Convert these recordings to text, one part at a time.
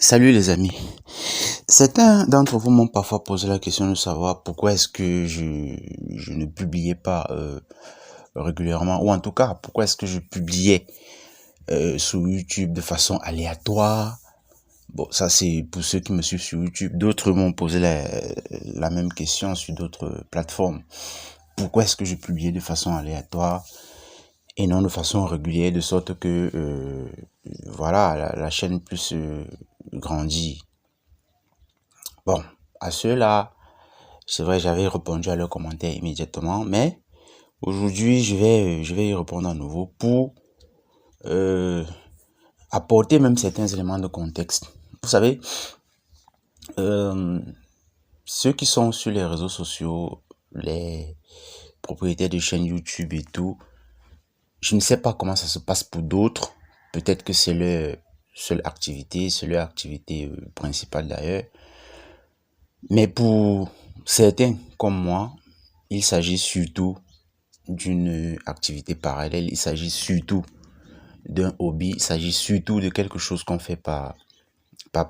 Salut les amis. Certains d'entre vous m'ont parfois posé la question de savoir pourquoi est-ce que je ne publiais pas régulièrement, ou en tout cas pourquoi est-ce que je publiais sur YouTube de façon aléatoire. Bon, ça c'est pour ceux qui me suivent sur YouTube. D'autres m'ont posé la même question sur d'autres plateformes. Pourquoi est-ce que je publiais de façon aléatoire et non de façon régulière, de sorte que voilà, la chaîne puisse grandir. Bon, à ceux-là, c'est vrai, j'avais répondu à leurs commentaires immédiatement, mais aujourd'hui, je vais y répondre à nouveau pour apporter même certains éléments de contexte. Vous savez, ceux qui sont sur les réseaux sociaux, les propriétaires de chaînes YouTube et tout, je ne sais pas comment ça se passe pour d'autres. Peut-être que c'est leur seule activité, c'est leur activité principale d'ailleurs. Mais pour certains comme moi, il s'agit surtout d'une activité parallèle, il s'agit surtout d'un hobby, il s'agit surtout de quelque chose qu'on fait par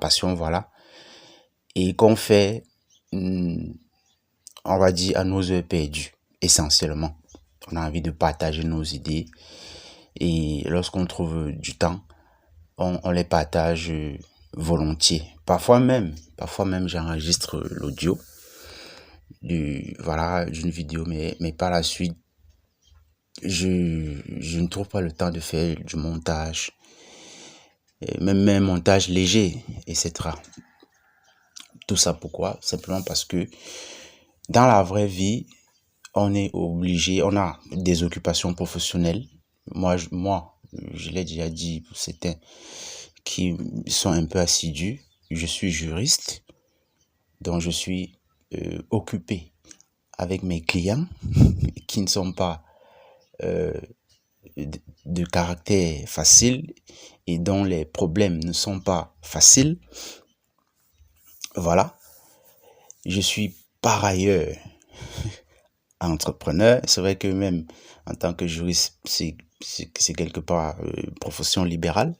passion, voilà, et qu'on fait, on va dire, à nos heures perdues, essentiellement. On a envie de partager nos idées, et lorsqu'on trouve du temps, on les partage volontiers. Parfois même j'enregistre l'audio d'une vidéo, mais par la suite, je ne trouve pas le temps de faire du montage, même un montage léger, etc. Tout ça pourquoi? Simplement parce que dans la vraie vie, on est obligé, on a des occupations professionnelles. Moi, je l'ai déjà dit pour certains qui sont un peu assidus, je suis juriste, donc je suis occupé avec mes clients qui ne sont pas de caractère facile et dont les problèmes ne sont pas faciles. Voilà. Je suis par ailleurs entrepreneur. C'est vrai que même en tant que juriste, c'est quelque part profession libérale.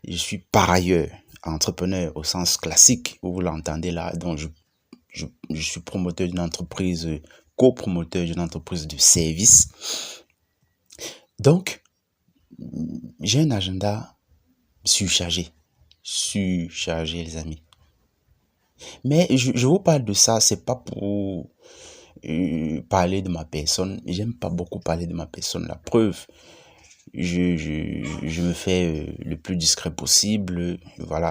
Je suis par ailleurs entrepreneur au sens classique où vous l'entendez là. Donc je suis promoteur d'une entreprise, copromoteur d'une entreprise de service. Donc, j'ai un agenda surchargé les amis. Mais je vous parle de ça, c'est pas pour parler de ma personne. J'aime pas beaucoup parler de ma personne. La preuve, je me fais le plus discret possible. Voilà.